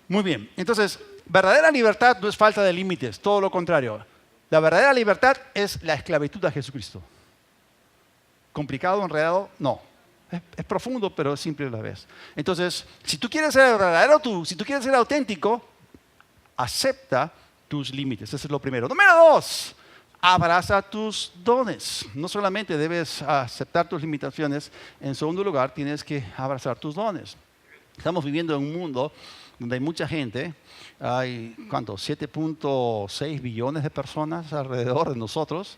Muy bien. Entonces, verdadera libertad no es falta de límites, todo lo contrario. La verdadera libertad es la esclavitud a Jesucristo. ¿Complicado, enredado? No. Es profundo, pero es simple a la vez. Entonces, si tú quieres ser verdadero tú, si tú quieres ser auténtico, acepta tus límites. Eso es lo primero. Número 2, abraza tus dones. No solamente debes aceptar tus limitaciones, en segundo lugar, tienes que abrazar tus dones. Estamos viviendo en un mundo donde hay mucha gente, hay, ¿cuántos? 7.6 billones de personas alrededor de nosotros.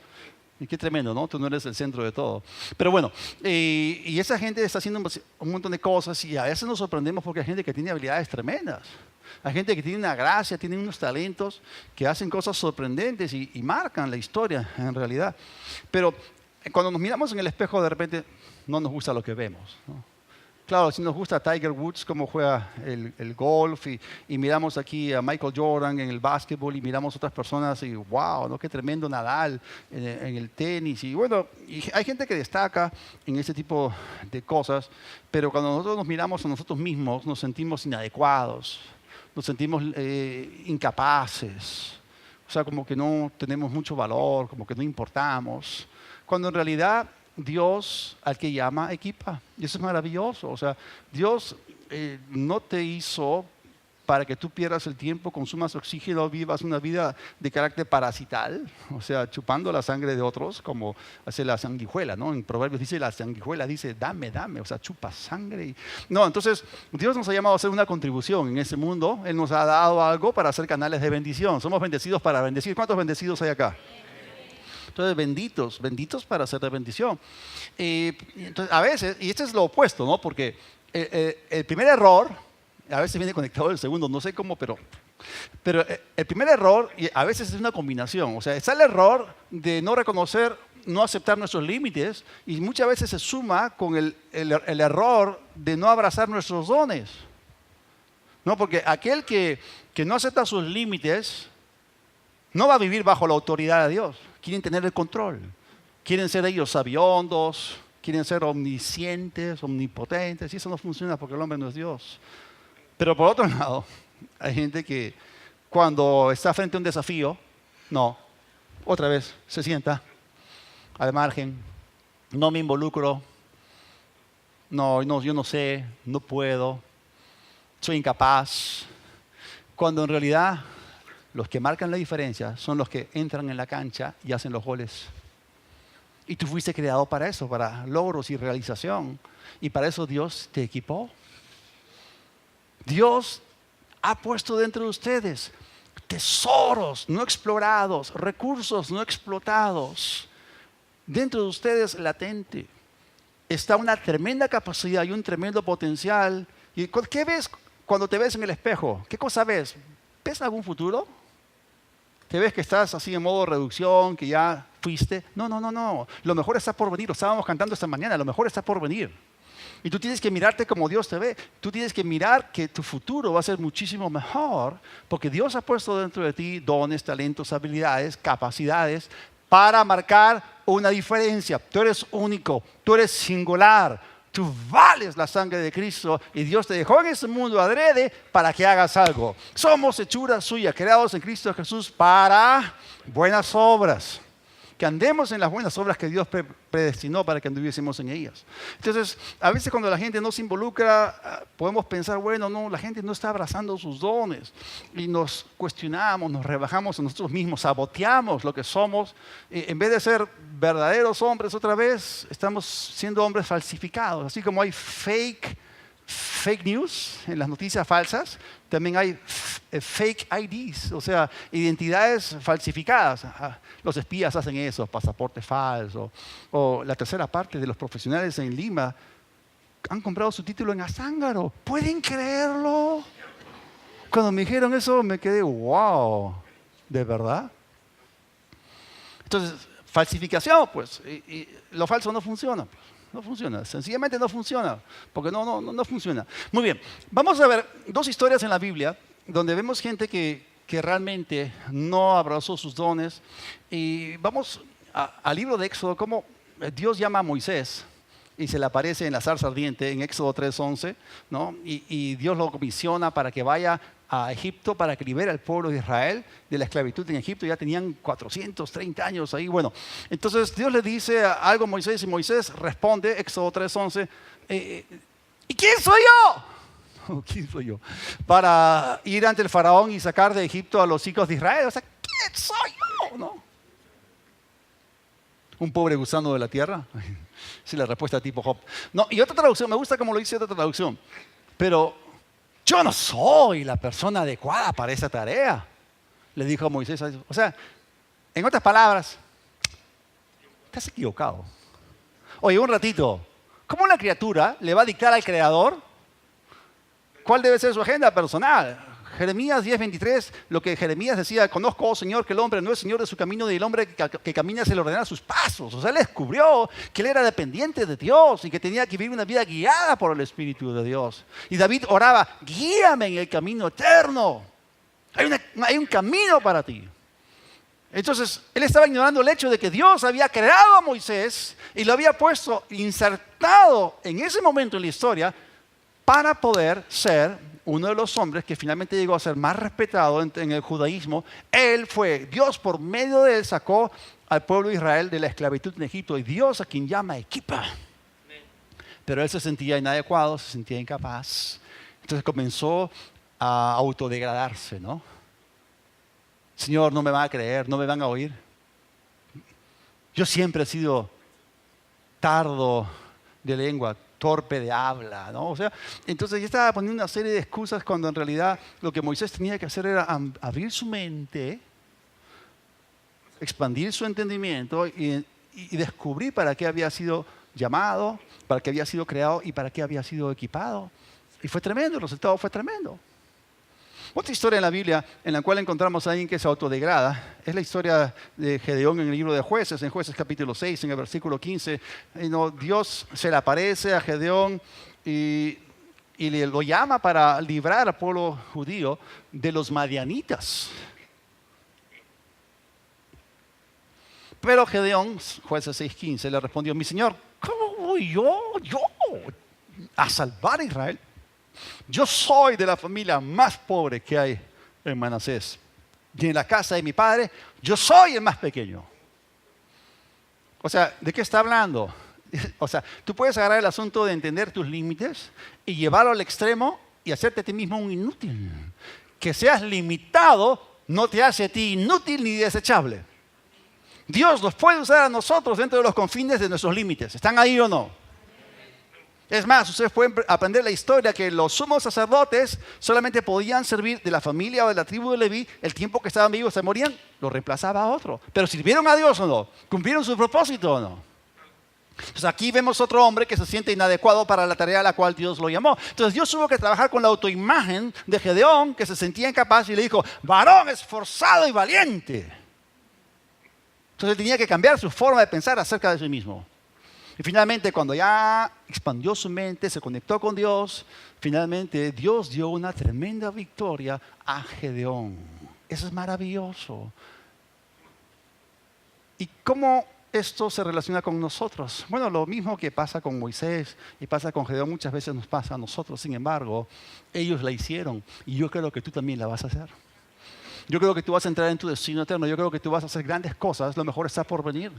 Y qué tremendo, ¿no? Tú no eres el centro de todo. Pero bueno, y esa gente está haciendo un montón de cosas y a veces nos sorprendemos porque hay gente que tiene habilidades tremendas. Hay gente que tiene una gracia, tiene unos talentos que hacen cosas sorprendentes y marcan la historia en realidad. Pero cuando nos miramos en el espejo de repente no nos gusta lo que vemos, ¿no? Claro, si nos gusta Tiger Woods, cómo juega el golf, y miramos aquí a Michael Jordan en el básquetbol, y miramos otras personas y wow, ¿no? Qué tremendo Nadal en el tenis. Y bueno, y hay gente que destaca en ese tipo de cosas, pero cuando nosotros nos miramos a nosotros mismos, nos sentimos inadecuados, nos sentimos incapaces. O sea, como que no tenemos mucho valor, como que no importamos. Cuando en realidad Dios al que llama equipa. Y eso es maravilloso. O sea, Dios no te hizo para que tú pierdas el tiempo, consumas oxígeno, vivas una vida de carácter parasital, o sea, chupando la sangre de otros, como hace la sanguijuela, ¿no? En Proverbios dice la sanguijuela, dice dame, o sea, chupa sangre. No, entonces Dios nos ha llamado a hacer una contribución en ese mundo. Él nos ha dado algo para hacer canales de bendición. Somos bendecidos para bendecir. ¿Cuántos bendecidos hay acá? Entonces, benditos para hacer de bendición. Entonces, a veces, y este es lo opuesto, ¿no? Porque el primer error, a veces viene conectado el segundo, no sé cómo, pero el primer error a veces es una combinación. O sea, está el error de no reconocer, no aceptar nuestros límites, y muchas veces se suma con el error de no abrazar nuestros dones. ¿No? Porque aquel que no acepta sus límites no va a vivir bajo la autoridad de Dios. Quieren tener el control. Quieren ser ellos sabiondos, quieren ser omniscientes, omnipotentes, y eso no funciona porque el hombre no es Dios. Pero por otro lado, hay gente que cuando está frente a un desafío, otra vez se sienta al margen, no me involucro, yo no sé, no puedo, soy incapaz, cuando en realidad los que marcan la diferencia son los que entran en la cancha y hacen los goles. Y tú fuiste creado para eso, para logros y realización. Y para eso Dios te equipó. Dios ha puesto dentro de ustedes tesoros no explorados, recursos no explotados. Dentro de ustedes latente está una tremenda capacidad y un tremendo potencial. ¿Y qué ves cuando te ves en el espejo? ¿Qué cosa ves? ¿Ves algún futuro? ¿Te ves que estás así en modo reducción, que ya fuiste. No, no, no, no. Lo mejor está por venir. Lo estábamos cantando esta mañana. Lo mejor está por venir. Y tú tienes que mirarte como Dios te ve. Tú tienes que mirar que tu futuro va a ser muchísimo mejor porque Dios ha puesto dentro de ti dones, talentos, habilidades, capacidades para marcar una diferencia. Tú eres único, tú eres singular. Tú vales la sangre de Cristo y Dios te dejó en este mundo adrede para que hagas algo. Somos hechura suya, creados en Cristo Jesús para buenas obras. Que andemos en las buenas obras que Dios predestinó para que anduviésemos en ellas. Entonces, a veces cuando la gente no se involucra, podemos pensar, bueno, no, la gente no está abrazando sus dones. Y nos cuestionamos, nos rebajamos a nosotros mismos, saboteamos lo que somos. En vez de ser verdaderos hombres otra vez, estamos siendo hombres falsificados. Así como hay fake news en las noticias falsas, también hay fake IDs, o sea, identidades falsificadas. Los espías hacen eso, pasaporte falso. O la tercera parte de los profesionales en Lima han comprado su título en Azángaro. ¿Pueden creerlo? Cuando me dijeron eso me quedé, wow, ¿de verdad? Entonces, falsificación, pues, y lo falso no funciona. Pues. No funciona, sencillamente no funciona, porque no funciona. Muy bien, vamos a ver dos historias en la Biblia donde vemos gente que realmente no abrazó sus dones. Y vamos al libro de Éxodo, cómo Dios llama a Moisés y se le aparece en la zarza ardiente en Éxodo 3:11, ¿no? Y Dios lo comisiona para que vaya a Egipto para que libere al pueblo de Israel de la esclavitud en Egipto. Ya tenían 430 años ahí. Bueno, entonces Dios le dice algo a Moisés y Moisés responde, Éxodo 3:11, ¿y quién soy yo? ¿Quién soy yo? Para ir ante el faraón y sacar de Egipto a los hijos de Israel. O sea, ¿quién soy yo? ¿No? Un pobre gusano de la tierra. Sí, la respuesta tipo Job. No, y otra traducción, me gusta como lo dice otra traducción, pero yo no soy la persona adecuada para esa tarea, le dijo a Moisés. O sea, en otras palabras, estás equivocado. Oye, un ratito, ¿cómo una criatura le va a dictar al Creador cuál debe ser su agenda personal? Jeremías 10:23, lo que Jeremías decía, conozco, oh Señor, que el hombre no es Señor de su camino, ni el hombre que camina se le ordena sus pasos. O sea, él descubrió que él era dependiente de Dios y que tenía que vivir una vida guiada por el Espíritu de Dios. Y David oraba, guíame en el camino eterno. Hay un camino para ti. Entonces, él estaba ignorando el hecho de que Dios había creado a Moisés y lo había puesto, insertado en ese momento en la historia para poder ser uno de los hombres que finalmente llegó a ser más respetado en el judaísmo. Dios por medio de él sacó al pueblo de Israel de la esclavitud en Egipto, y Dios a quien llama equipa. Pero él se sentía inadecuado, se sentía incapaz. Entonces comenzó a autodegradarse, ¿no? Señor, no me van a creer, no me van a oír. Yo siempre he sido tardo de lengua, torpe de habla, ¿no? O sea, entonces ya estaba poniendo una serie de excusas cuando en realidad lo que Moisés tenía que hacer era abrir su mente, expandir su entendimiento y descubrir para qué había sido llamado, para qué había sido creado y para qué había sido equipado. Y fue tremendo, el resultado fue tremendo. Otra historia en la Biblia en la cual encontramos a alguien que se autodegrada es la historia de Gedeón en el libro de Jueces, en Jueces capítulo 6, en el versículo 15. Dios se le aparece a Gedeón y lo llama para librar al pueblo judío de los madianitas. Pero Gedeón, Jueces 6:15, le respondió, mi señor, ¿cómo voy yo a salvar a Israel? Yo soy de la familia más pobre que hay en Manasés. Y en la casa de mi padre, yo soy el más pequeño. O sea, ¿de qué está hablando? O sea, tú puedes agarrar el asunto de entender tus límites y llevarlo al extremo y hacerte a ti mismo un inútil. Que seas limitado no te hace a ti inútil ni desechable. Dios los puede usar a nosotros dentro de los confines de nuestros límites. ¿Están ahí o no? Es más, ustedes pueden aprender la historia que los sumos sacerdotes solamente podían servir de la familia o de la tribu de Leví el tiempo que estaban vivos, se morían, lo reemplazaba a otro. Pero ¿sirvieron a Dios o no? ¿Cumplieron su propósito o no? Entonces aquí vemos otro hombre que se siente inadecuado para la tarea a la cual Dios lo llamó. Entonces Dios tuvo que trabajar con la autoimagen de Gedeón, que se sentía incapaz, y le dijo, varón esforzado y valiente. Entonces él tenía que cambiar su forma de pensar acerca de sí mismo. Y finalmente, cuando ya expandió su mente, se conectó con Dios, finalmente Dios dio una tremenda victoria a Gedeón. Eso es maravilloso. ¿Y cómo esto se relaciona con nosotros? Bueno, lo mismo que pasa con Moisés y pasa con Gedeón, muchas veces nos pasa a nosotros. Sin embargo, ellos la hicieron y yo creo que tú también la vas a hacer. Yo creo que tú vas a entrar en tu destino eterno. Yo creo que tú vas a hacer grandes cosas. Lo mejor está por venir.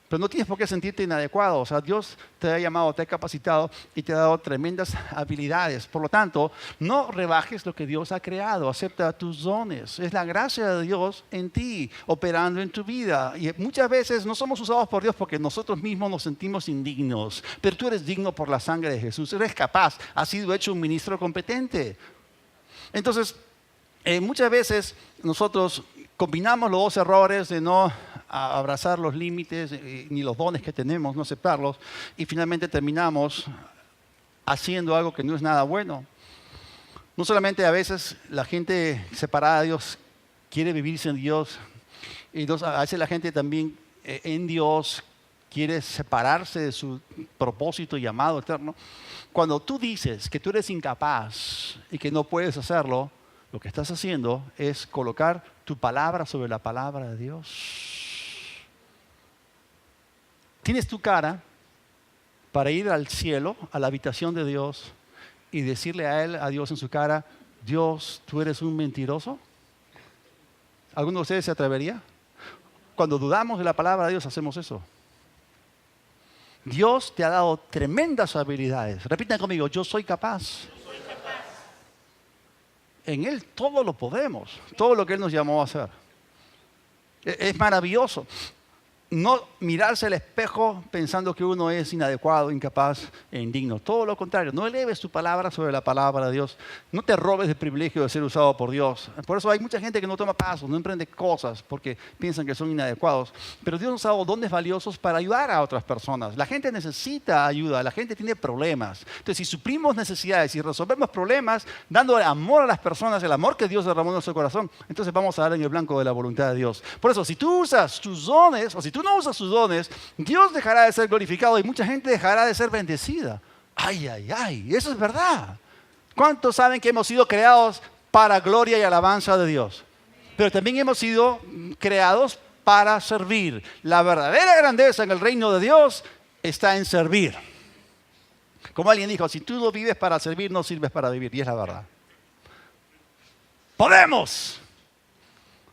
Pero no tienes por qué sentirte inadecuado. O sea, Dios te ha llamado, te ha capacitado y te ha dado tremendas habilidades. Por lo tanto, no rebajes lo que Dios ha creado. Acepta tus dones. Es la gracia de Dios en ti, operando en tu vida. Y muchas veces no somos usados por Dios porque nosotros mismos nos sentimos indignos. Pero tú eres digno por la sangre de Jesús. Eres capaz. Has sido hecho un ministro competente. Entonces, muchas veces nosotros combinamos los dos errores de no abrazar los límites ni los dones que tenemos, no aceptarlos, y finalmente terminamos haciendo algo que no es nada bueno. No solamente a veces la gente separada de Dios quiere vivir sin Dios, y a veces la gente también en Dios quiere separarse de su propósito y llamado eterno. Cuando tú dices que tú eres incapaz y que no puedes hacerlo, lo que estás haciendo es colocar tu palabra sobre la palabra de Dios. Tienes tu cara para ir al cielo, a la habitación de Dios, y decirle a Él, a Dios en su cara, Dios, ¿tú eres un mentiroso? ¿Alguno de ustedes se atrevería? Cuando dudamos de la palabra de Dios, hacemos eso. Dios te ha dado tremendas habilidades. Repitan conmigo, yo soy capaz. En Él todo lo podemos, todo lo que Él nos llamó a hacer. Es maravilloso. No mirarse al espejo pensando que uno es inadecuado, incapaz e indigno. Todo lo contrario, no eleves tu palabra sobre la palabra de Dios. No te robes el privilegio de ser usado por Dios. Por eso hay mucha gente que no toma pasos, no emprende cosas porque piensan que son inadecuados. Pero Dios nos ha dado dones valiosos para ayudar a otras personas. La gente necesita ayuda, la gente tiene problemas. Entonces, si suplimos necesidades y resolvemos problemas, dando amor a las personas, el amor que Dios derramó en nuestro corazón, entonces vamos a dar en el blanco de la voluntad de Dios. Por eso, si tú usas tus dones, o si tú no usas sus dones, Dios dejará de ser glorificado y mucha gente dejará de ser bendecida. Ay, ay, ay, eso es verdad. ¿Cuántos saben que hemos sido creados para gloria y alabanza de Dios? Pero también hemos sido creados para servir. La verdadera grandeza en el reino de Dios está en servir. Como alguien dijo, si tú no vives para servir, no sirves para vivir. Y es la verdad. Podemos,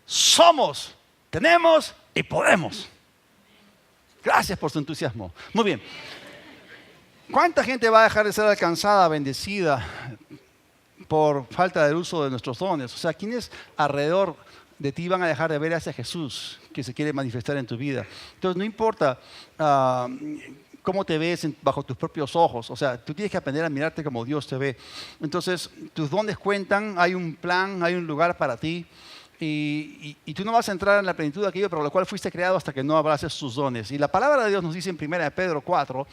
somos, tenemos y podemos. Gracias por su entusiasmo. Muy bien. ¿Cuánta gente va a dejar de ser alcanzada, bendecida por falta del uso de nuestros dones? O sea, ¿quiénes alrededor de ti van a dejar de ver a ese Jesús que se quiere manifestar en tu vida? Entonces, no importa cómo te ves bajo tus propios ojos. O sea, tú tienes que aprender a mirarte como Dios te ve. Entonces, tus dones cuentan, hay un plan, hay un lugar para ti. Y tú no vas a entrar en la plenitud de aquello para lo cual fuiste creado hasta que no abraces sus dones. Y la palabra de Dios nos dice en 1 Pedro 4,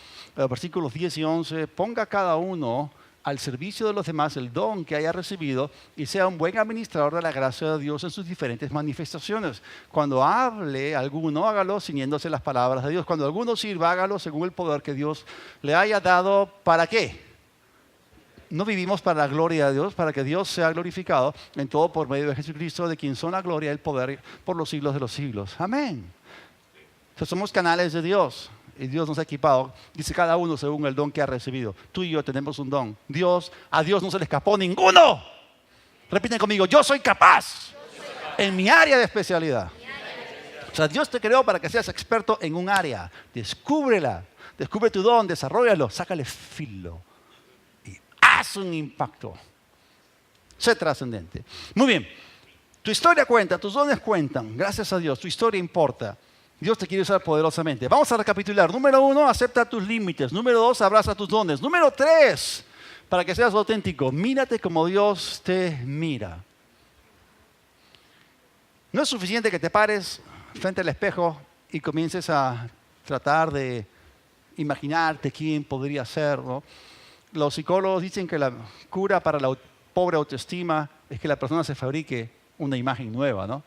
versículos 10 y 11, ponga cada uno al servicio de los demás el don que haya recibido y sea un buen administrador de la gracia de Dios en sus diferentes manifestaciones. Cuando hable alguno, hágalo ciñéndose las palabras de Dios. Cuando alguno sirva, hágalo según el poder que Dios le haya dado. ¿Para qué? No vivimos para la gloria de Dios, para que Dios sea glorificado en todo por medio de Jesucristo, de quien son la gloria y el poder por los siglos de los siglos. Amén. Entonces, somos canales de Dios y Dios nos ha equipado. Dice cada uno según el don que ha recibido. Tú y yo tenemos un don. A Dios no se le escapó ninguno. Repiten conmigo, yo soy capaz en mi área de especialidad. O sea, Dios te creó para que seas experto en un área. Descúbrela. Descubre tu don, desarróllalo, sácale filo. Haz un impacto. Sé trascendente. Muy bien. Tu historia cuenta, tus dones cuentan. Gracias a Dios, tu historia importa. Dios te quiere usar poderosamente. Vamos a recapitular. Número 1, acepta tus límites. Número 2, abraza tus dones. Número 3, para que seas auténtico, mírate como Dios te mira. No es suficiente que te pares frente al espejo y comiences a tratar de imaginarte quién podría ser, ¿no? Los psicólogos dicen que la cura para la pobre autoestima es que la persona se fabrique una imagen nueva, ¿no?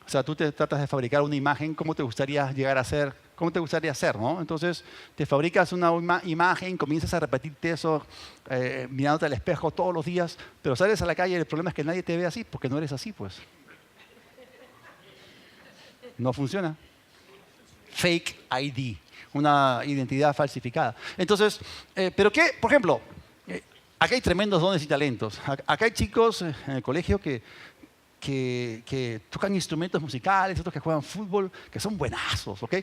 O sea, tú te tratas de fabricar una imagen, ¿cómo te gustaría llegar a ser? ¿Cómo te gustaría ser, no? Entonces, te fabricas una imagen, comienzas a repetirte eso, mirándote al espejo todos los días, pero sales a la calle y el problema es que nadie te ve así, porque no eres así, pues. No funciona. Fake ID, una identidad falsificada. Entonces, ¿pero qué? Por ejemplo, acá hay tremendos dones y talentos. Acá hay chicos en el colegio que tocan instrumentos musicales, otros que juegan fútbol, que son buenazos, ¿ok?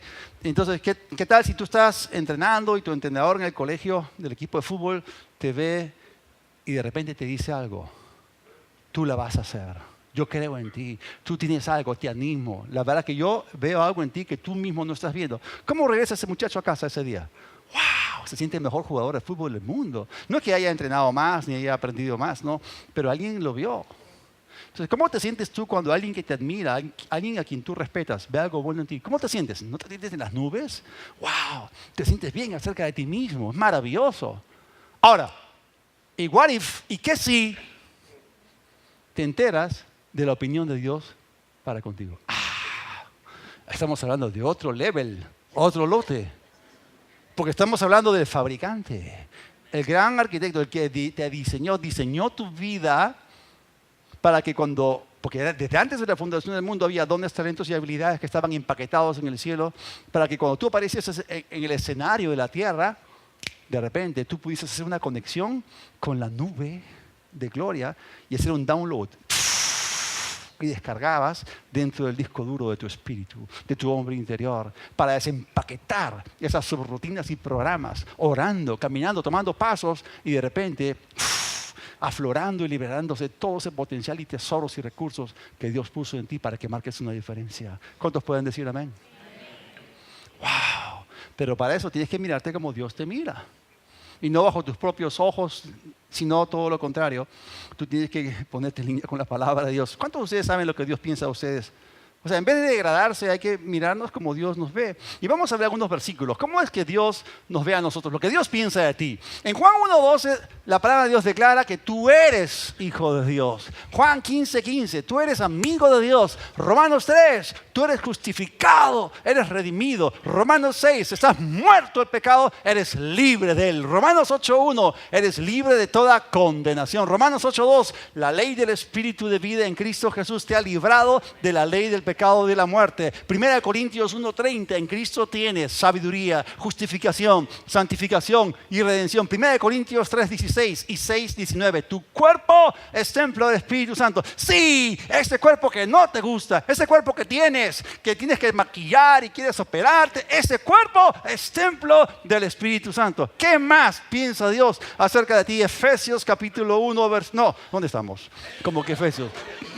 Entonces, ¿qué tal si tú estás entrenando y tu entrenador en el colegio del equipo de fútbol te ve y de repente te dice algo? Tú la vas a hacer. Yo creo en ti. Tú tienes algo, te animo. La verdad que yo veo algo en ti que tú mismo no estás viendo. ¿Cómo regresa ese muchacho a casa ese día? ¡Wow! Se siente el mejor jugador de fútbol del mundo. No es que haya entrenado más ni haya aprendido más, no, pero alguien lo vio. Entonces, ¿cómo te sientes tú cuando alguien que te admira, alguien a quien tú respetas, ve algo bueno en ti? ¿Cómo te sientes? ¿No te sientes en las nubes? ¡Wow! Te sientes bien acerca de ti mismo. Es maravilloso. Ahora, ¿y qué si te enteras de la opinión de Dios para contigo? Estamos hablando de otro level, otro lote. Porque estamos hablando del fabricante. El gran arquitecto, el que te diseñó tu vida para que porque desde antes de la fundación del mundo había dones, talentos y habilidades que estaban empaquetados en el cielo, para que cuando tú aparecieses en el escenario de la tierra, de repente tú pudieses hacer una conexión con la nube de gloria y hacer un download. Y descargabas dentro del disco duro de tu espíritu, de tu hombre interior, para desempaquetar esas subrutinas y programas, orando, caminando, tomando pasos y de repente aflorando y liberándose todo ese potencial y tesoros y recursos que Dios puso en ti para que marques una diferencia. ¿Cuántos pueden decir amén? ¡Wow! Pero para eso tienes que mirarte como Dios te mira. Y no bajo tus propios ojos, sino todo lo contrario. Tú tienes que ponerte en línea con la palabra de Dios. ¿Cuántos de ustedes saben lo que Dios piensa de ustedes? O sea, en vez de degradarse, hay que mirarnos como Dios nos ve. Y vamos a ver algunos versículos. ¿Cómo es que Dios nos ve a nosotros? Lo que Dios piensa de ti. En Juan 1:12, la palabra de Dios declara que tú eres hijo de Dios. Juan 15:15, tú eres amigo de Dios. Romanos 3, tú eres justificado, eres redimido. Romanos 6, estás muerto del pecado, eres libre de él. Romanos 8:1, eres libre de toda condenación. Romanos 8:2, la ley del Espíritu de vida en Cristo Jesús te ha librado de la ley del pecado de la muerte. 1 Corintios 1:30, en Cristo tienes sabiduría, justificación, santificación y redención. 1 Corintios 3:16 y 6:19, tu cuerpo es templo del Espíritu Santo. Sí, ese cuerpo que no te gusta, ese cuerpo que tienes que maquillar y quieres operarte, ese cuerpo es templo del Espíritu Santo. ¿Qué más piensa Dios acerca de ti? Efesios capítulo 1, no, ¿dónde estamos? Como que Efesios.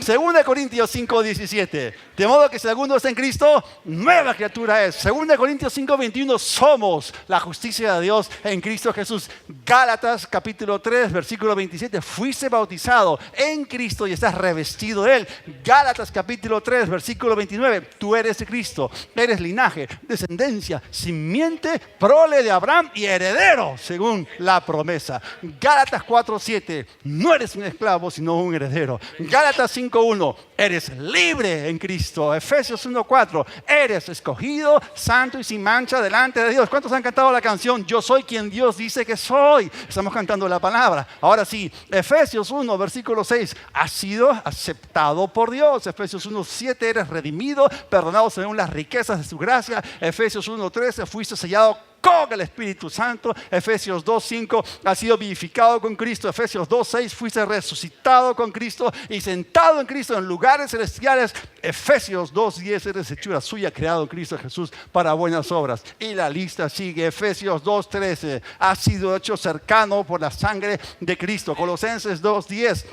2 Corintios 5:17. De modo que si alguno está en Cristo, nueva criatura es. 2 Corintios 5:21, somos la justicia de Dios en Cristo Jesús. Gálatas capítulo 3, versículo 27, fuiste bautizado en Cristo y estás revestido de Él. Gálatas capítulo 3, versículo 29, tú eres de Cristo, eres linaje, descendencia, simiente, prole de Abraham y heredero, según la promesa. Gálatas 4:7, no eres un esclavo, sino un heredero. Gálatas 5:1, eres libre en Cristo. Efesios 1:4, eres escogido, santo y sin mancha delante de Dios. ¿Cuántos han cantado la canción Yo soy quien Dios dice que soy? Estamos cantando la palabra. Ahora sí, Efesios 1, versículo 6, has sido aceptado por Dios. Efesios 1:7, eres redimido, perdonado según las riquezas de su gracia. Efesios 1:13, fuiste sellado con el Espíritu Santo. Efesios 2:5, has sido vivificado con Cristo. Efesios 2:6, fuiste resucitado con Cristo y sentado en Cristo en lugares celestiales. Efesios 2:10, eres hechura suya, creado en Cristo Jesús para buenas obras. Y la lista sigue. Efesios 2:13, has sido hecho cercano por la sangre de Cristo. Colosenses 2:10,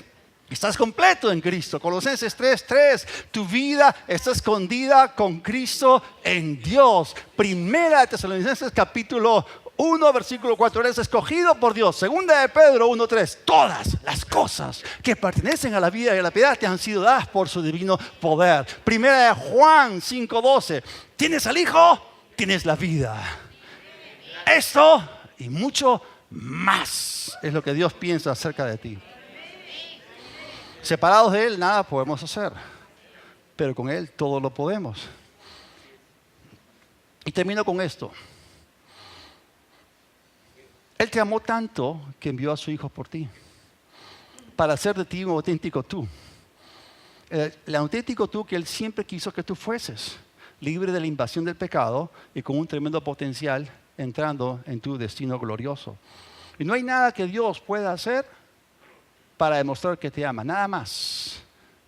estás completo en Cristo. Colosenses 3:3, tu vida está escondida con Cristo en Dios. Primera de Tesalonicenses capítulo 1, versículo 4, eres escogido por Dios. Segunda de Pedro 1:3, todas las cosas que pertenecen a la vida y a la piedad te han sido dadas por su divino poder. Primera de Juan 5:12, tienes al Hijo, tienes la vida. Esto y mucho más es lo que Dios piensa acerca de ti. Separados de Él, nada podemos hacer. pero con Él todo lo podemos. Y termino con esto. Él te amó tanto que envió a su Hijo por ti, para hacer de ti un auténtico tú. El auténtico tú que Él siempre quiso que tú fueses, libre de la invasión del pecado y con un tremendo potencial entrando en tu destino glorioso. Y no hay nada que Dios pueda hacer para demostrar que te ama, nada más.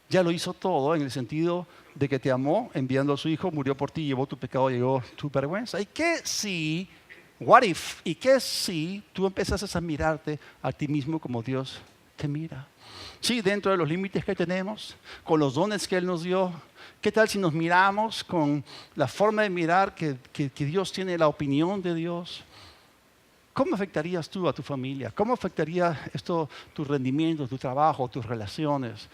Ya lo hizo todo en el sentido de que te amó enviando a su Hijo, murió por ti, llevó tu pecado, llevó tu vergüenza. ¿Y qué si, what if, y qué si tú empezases a mirarte a ti mismo como Dios te mira? Sí, dentro de los límites que tenemos, con los dones que Él nos dio. ¿Qué tal si nos miramos con la forma de mirar que Dios tiene, la opinión de Dios? ¿Cómo afectarías tú a tu familia? ¿Cómo afectaría esto tu rendimiento, tu trabajo, tus relaciones,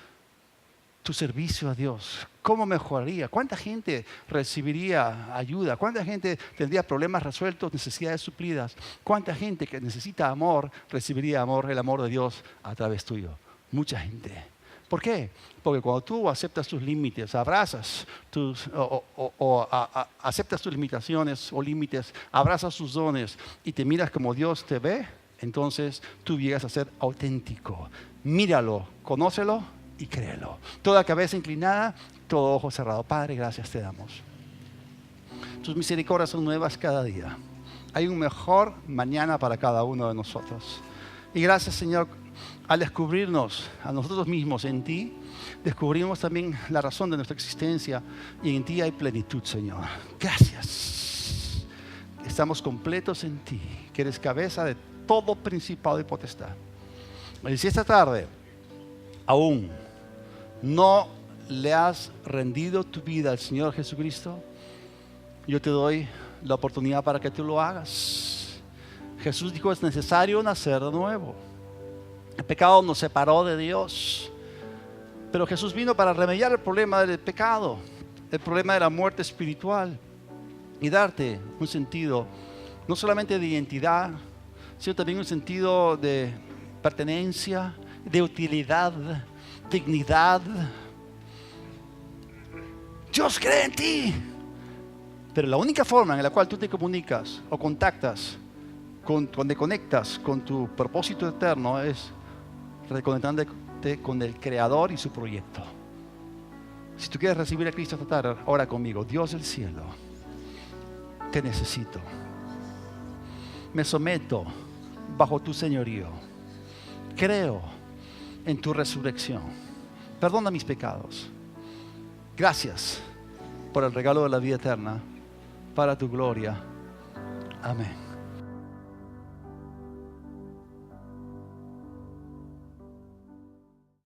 tu servicio a Dios? ¿Cómo mejoraría? ¿Cuánta gente recibiría ayuda? ¿Cuánta gente tendría problemas resueltos, necesidades suplidas? ¿Cuánta gente que necesita amor recibiría amor, el amor de Dios a través tuyo? Mucha gente. ¿Por qué? Porque cuando tú aceptas tus límites, abrazas aceptas tus limitaciones o límites, abrazas tus dones y te miras como Dios te ve, entonces tú llegas a ser auténtico. Míralo, conócelo y créelo. Toda cabeza inclinada, todo ojo cerrado. Padre, gracias te damos. Tus misericordias son nuevas cada día. Hay un mejor mañana para cada uno de nosotros. Y gracias, Señor, al descubrirnos a nosotros mismos en ti, descubrimos también la razón de nuestra existencia y en ti hay plenitud, Señor. Gracias. Estamos completos en ti, que eres cabeza de todo principado y potestad. Y si esta tarde aún no le has rendido tu vida al Señor Jesucristo, yo te doy la oportunidad para que tú lo hagas. Jesús dijo, es necesario nacer de nuevo. El pecado nos separó de Dios, pero Jesús vino para remediar el problema del pecado, el problema de la muerte espiritual y darte un sentido, no solamente de identidad, sino también un sentido de pertenencia, de utilidad, dignidad. Dios cree en ti, pero la única forma en la cual tú te comunicas o contactas, donde conectas con tu propósito eterno es reconectándote con el Creador y su proyecto. Si tú quieres recibir a Cristo esta tarde, ora conmigo. Dios del cielo, te necesito. Me someto bajo tu señorío. Creo en tu resurrección. Perdona mis pecados. Gracias por el regalo de la vida eterna para tu gloria. Amén.